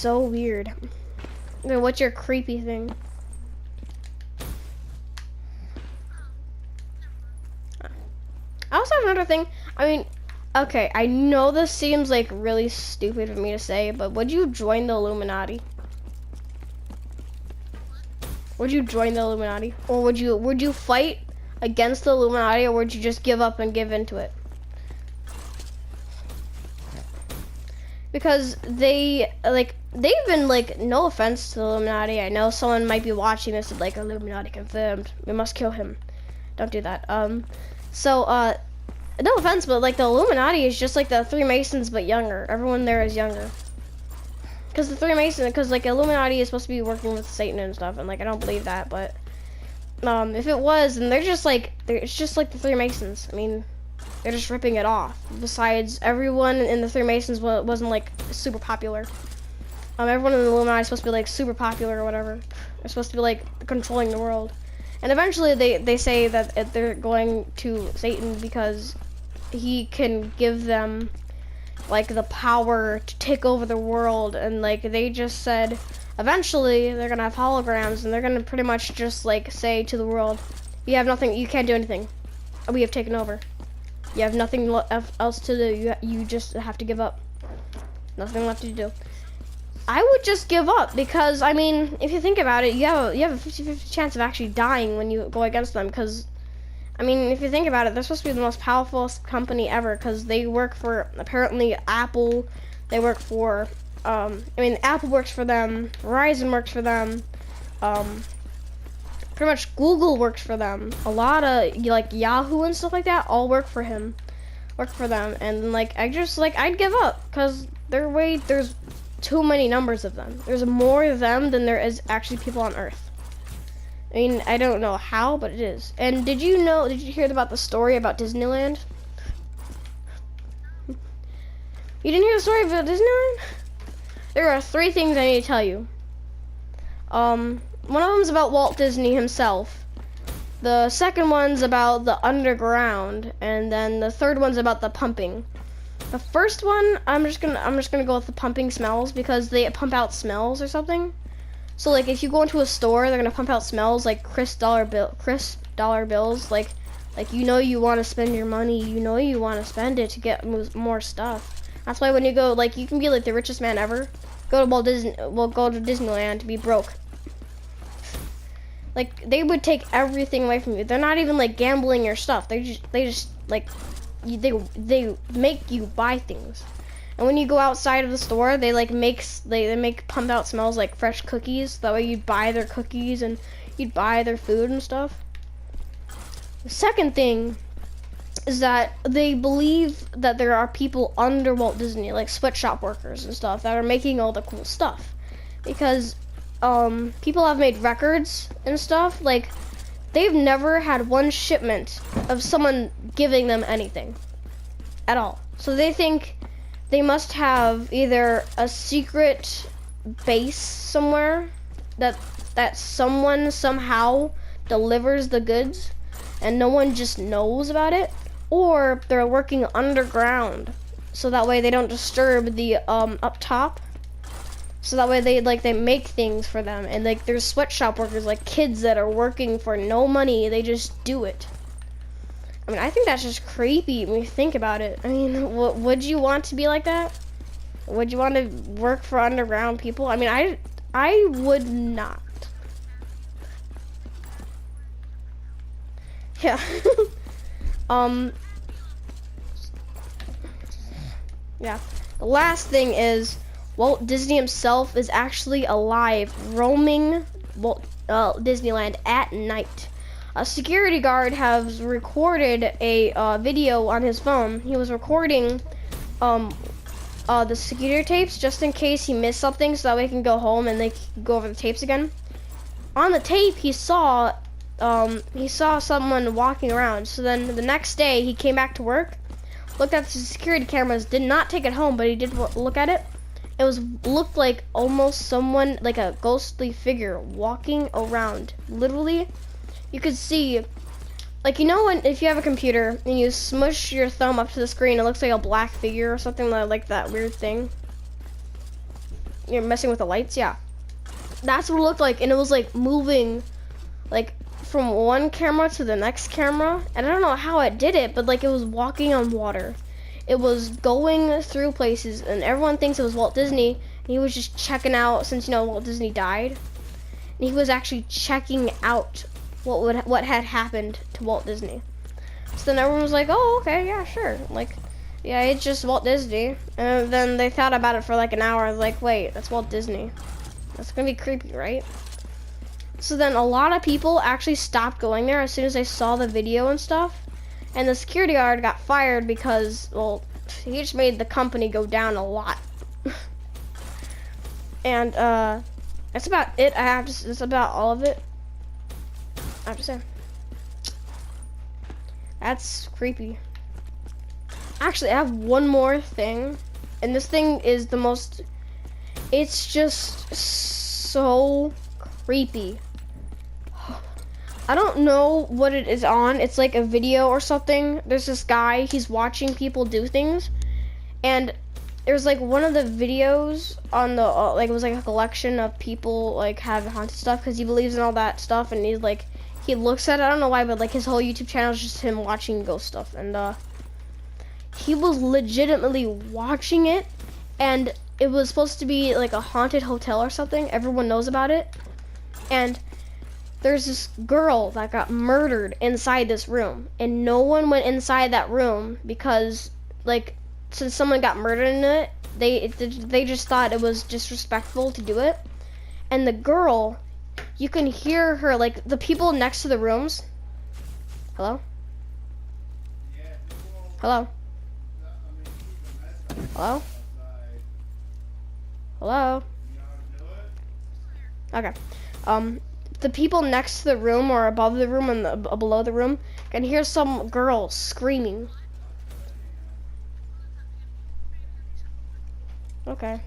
so weird. Okay, what's your creepy thing? I also have another thing. I mean, okay, I know this seems like really stupid for me to say, but would you join the Illuminati? Would you join the Illuminati? Or would you fight against the Illuminati, or would you just give up and give into it? Because they've been like, no offense to the Illuminati, I know someone might be watching this and like, Illuminati confirmed, we must kill him. Don't do that. No offense, but like the Illuminati is just like the Three Masons but younger. Everyone there is younger. Because the Three Masons, because like Illuminati is supposed to be working with Satan and stuff, and like I don't believe that, but if it was, then it's just like the Three Masons. I mean, they're just ripping it off. Besides, everyone in the Three Masons wasn't like super popular. Everyone in the Illuminati is supposed to be like super popular or whatever. They're supposed to be like controlling the world. And eventually they say that they're going to Satan because he can give them like the power to take over the world, and like they just said eventually they're gonna have holograms and they're gonna pretty much just like say to the world, you have nothing, you can't do anything, we have taken over, you have nothing else to do, you just have to give up, nothing left to do. I would just give up, because I mean, if you think about it, you have a 50-50 chance of actually dying when you go against them, because I mean, if you think about it, they're supposed to be the most powerful company ever, because they work for, apparently, Apple. They work for, I mean, Apple works for them, Verizon works for them, pretty much Google works for them. A lot of, like, Yahoo and stuff like that all work for them. And, like, I'd give up, because there's too many numbers of them. There's more of them than there is actually people on Earth. I mean, I don't know how, but it is. And did you hear about the story about Disneyland? You didn't hear the story about Disneyland? There are 3 things I need to tell you. One of them's about Walt Disney himself. The second one's about the underground, and then the third one's about the pumping. The first one, I'm just gonna go with the pumping smells, because they pump out smells or something. So like if you go into a store, they're gonna pump out smells like crisp dollar bills, like you want to spend your money, you want to spend it to get more stuff. That's why when you go, like, you can be like the richest man ever, go to Disneyland to be broke. Like, they would take everything away from you. They're not even like gambling your stuff. They just like they make you buy things. And when you go outside of the store, they make pump out smells like fresh cookies. That way you'd buy their cookies and you'd buy their food and stuff. The second thing is that they believe that there are people under Walt Disney, like sweatshop workers and stuff, that are making all the cool stuff. Because people have made records and stuff, like they've never had one shipment of someone giving them anything at all. So they think they must have either a secret base somewhere that someone somehow delivers the goods and no one just knows about it, or they're working underground so that way they don't disturb the up top, so that way they make things for them. And like there's sweatshop workers, like kids that are working for no money, they just do it. I mean, I think that's just creepy when you think about it. I mean, would you want to be like that? Would you want to work for underground people? I mean, I would not. Yeah. Yeah. The last thing is Walt Disney himself is actually alive, roaming Disneyland at night. A security guard has recorded a video on his phone. He was recording the security tapes just in case he missed something, so that way he can go home and they can go over the tapes again. On the tape, he saw someone walking around. So then the next day, he came back to work, looked at the security cameras, did not take it home, but he did look at it. It looked like almost someone, like a ghostly figure walking around. Literally, you could see, like, you know when if you have a computer and you smush your thumb up to the screen, it looks like a black figure or something like that weird thing. you're messing with the lights, yeah. That's what it looked like, and it was like moving, like from one camera to the next camera, and I don't know how it did it, but like it was walking on water. It was going through places, and everyone thinks it was Walt Disney, and he was just checking out, since, you know, Walt Disney died, and he was actually checking out what had happened to Walt Disney. So then everyone was like, oh, okay, yeah, sure. Like, yeah, it's just Walt Disney. And then they thought about it for like an hour. Like, wait, that's Walt Disney. That's gonna be creepy, right? So then a lot of people actually stopped going there as soon as they saw the video and stuff. And the security guard got fired because, well, he just made the company go down a lot. And that's about it. That's about all of it, I have to say. That's creepy. Actually, I have one more thing, and this thing is the most, it's just so creepy. I don't know what it is on. It's like a video or something. There's this guy, he's watching people do things, and there's like one of the videos on the, like it was like a collection of people like have haunted stuff because he believes in all that stuff, and he's like, he looks at it, I don't know why, but like his whole YouTube channel is just him watching ghost stuff, and he was legitimately watching it, and it was supposed to be like a haunted hotel or something. Everyone knows about it, and there's this girl that got murdered inside this room, and no one went inside that room because, like, since someone got murdered in it, they just thought it was disrespectful to do it. And the girl, you can hear her, like, the people next to the rooms. Hello? Hello? Hello? Hello? Okay. The people next to the room or above the room and below the room can hear some girl screaming. Okay.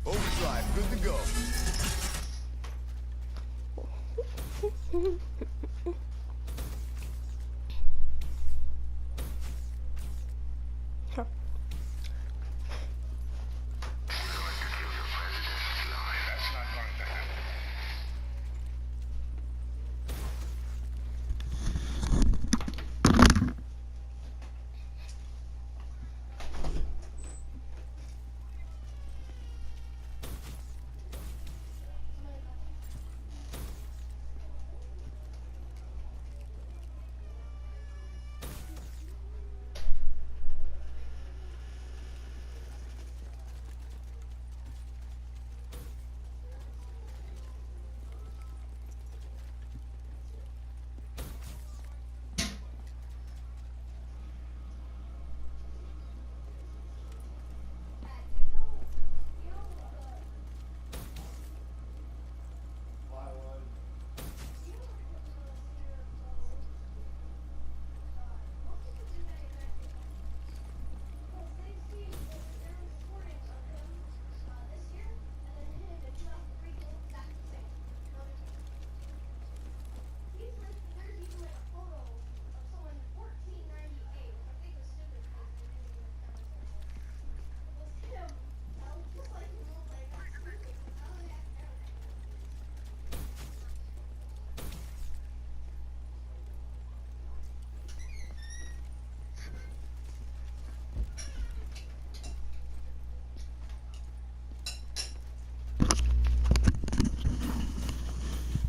Overdrive, good to go.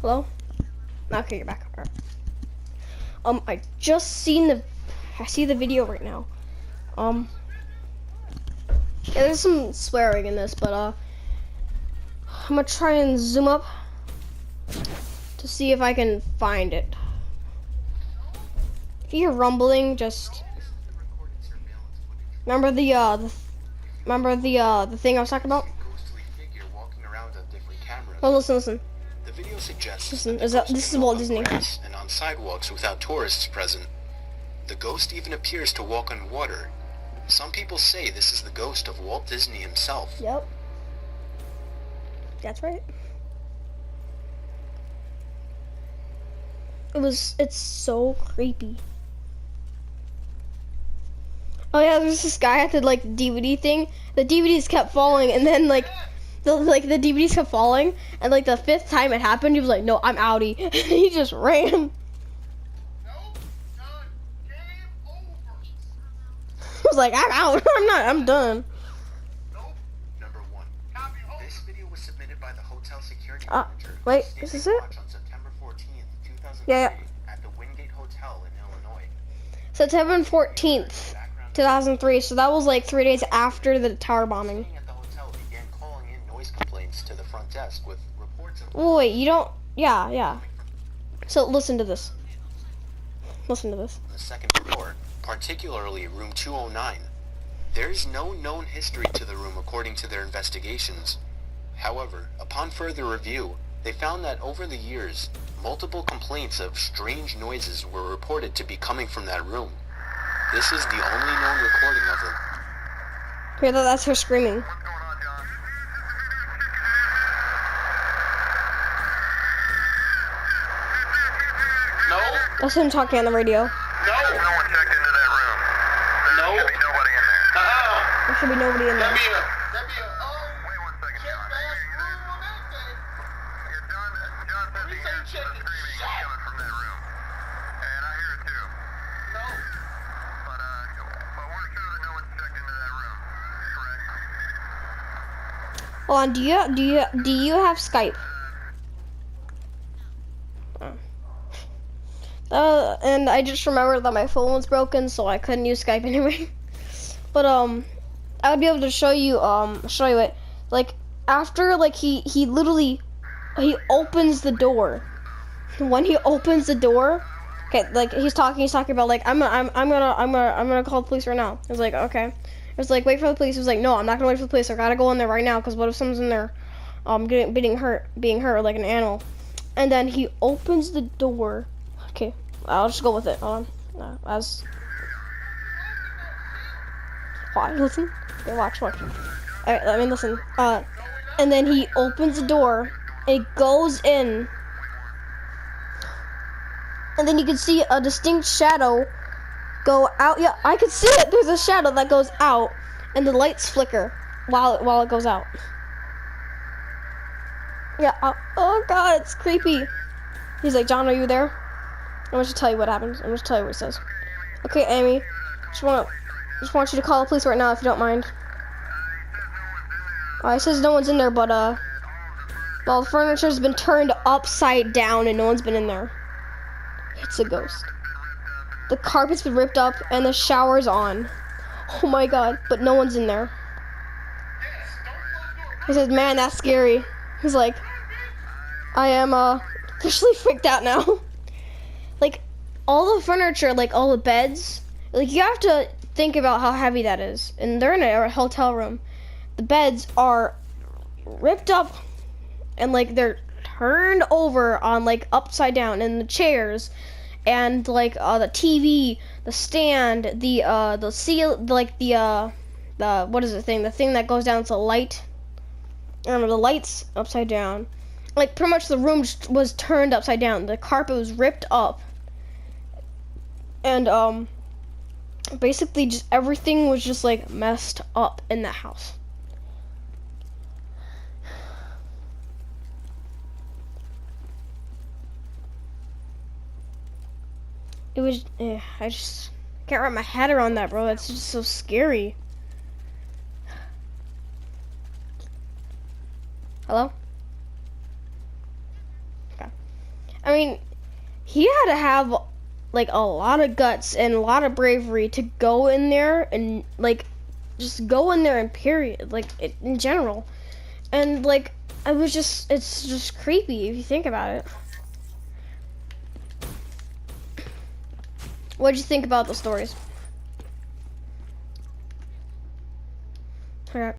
Hello? Okay, you're back. Alright. I see the video right now. Yeah, there's some swearing in this, but I'm gonna try and zoom up to see if I can find it. If you hear rumbling, just remember the Remember the thing I was talking about? Ghostly figure walking around on different cameras. Oh, listen. The video suggests Listen, that the ghost this is can Walt walk on Disney. grass and on sidewalks without tourists present. The ghost even appears to walk on water. Some people say this is the ghost of Walt Disney himself. Yep. That's right. It's so creepy. Oh yeah, there's this guy at the like DVD thing. The DVDs kept falling, and then like the DVDs kept falling, and like the 5th time it happened, he was like, "No, I'm outie." He just ran. Nope, done. Game over. He was like, "I'm out. I'm done." Nope. Number 1. Copy. Oh, This video was submitted by the hotel security Ah, manager. wait, Stayed is this to it? watch on September 14th, 2003 Yeah. at the Wingate Hotel in Illinois. September 14th, 2003. So that was like 3 days after the tower bombing. Staying at the hotel began calling in noise complaints to the front desk with reports of Oh, wait, you don't. Yeah. So listen to this. Listen to this. on the second floor, particularly room 209. There is no known history to the room according to their investigations. However, upon further review, they found that over the years, multiple complaints of strange noises were reported to be coming from that room. This is the only known recording of it. Here, that's her screaming. what's going on, John? No. That's him talking on the radio. No. No one checked into that room. There should be nobody in there. There should be nobody in there. That'd be a. Wait 1 second, John. John says he hears the screaming coming from that room. And I hear it too. No. But we're sure that no one's checked into that room. Correct? Hold on. Do you have Skype? And I just remembered that my phone was broken, so I couldn't use Skype anyway. But I would be able to show you it. Like after like he literally opens the door. When he opens the door, okay, like he's talking about like I'm gonna call the police right now. I was like, okay. I was like, wait for the police. He was like, no, I'm not gonna wait for the police. I gotta go in there right now because what if someone's in there, being hurt like an animal. And then he opens the door. Okay, I'll just go with it. Hold on. Listen. Okay, watch. Alright, let me listen. And then he opens the door. It goes in. And then you can see a distinct shadow go out. Yeah, I can see it. There's a shadow that goes out. And the lights flicker while it goes out. Yeah, oh god, it's creepy. He's like, John, are you there? I'm going to tell you what happens. I'm going to tell you what it says. Okay, Amy. Just want you to call the police right now if you don't mind. It says no one's in there, but well, the furniture's been turned upside down and no one's been in there. It's a ghost. The carpet's been ripped up and the shower's on. Oh my god, but no one's in there. He says, man, that's scary. He's like, I am officially freaked out now. Like, all the furniture, like all the beds, like you have to think about how heavy that is. And they're in a hotel room. The beds are ripped up and like they're turned over on like upside down, and the chairs and like the TV, the stand, the seal, like the what is the thing that goes down to the light. I remember the lights upside down. Like pretty much the room was turned upside down. The carpet was ripped up. And basically just everything was just like messed up in the house. It was I just can't wrap my head around that, bro. That's just so scary. Hello? Okay. I mean, he had to have like a lot of guts and a lot of bravery to go in there and like just go in there and period, like in general. And like it's just creepy if you think about it. What did you think about the stories? Okay.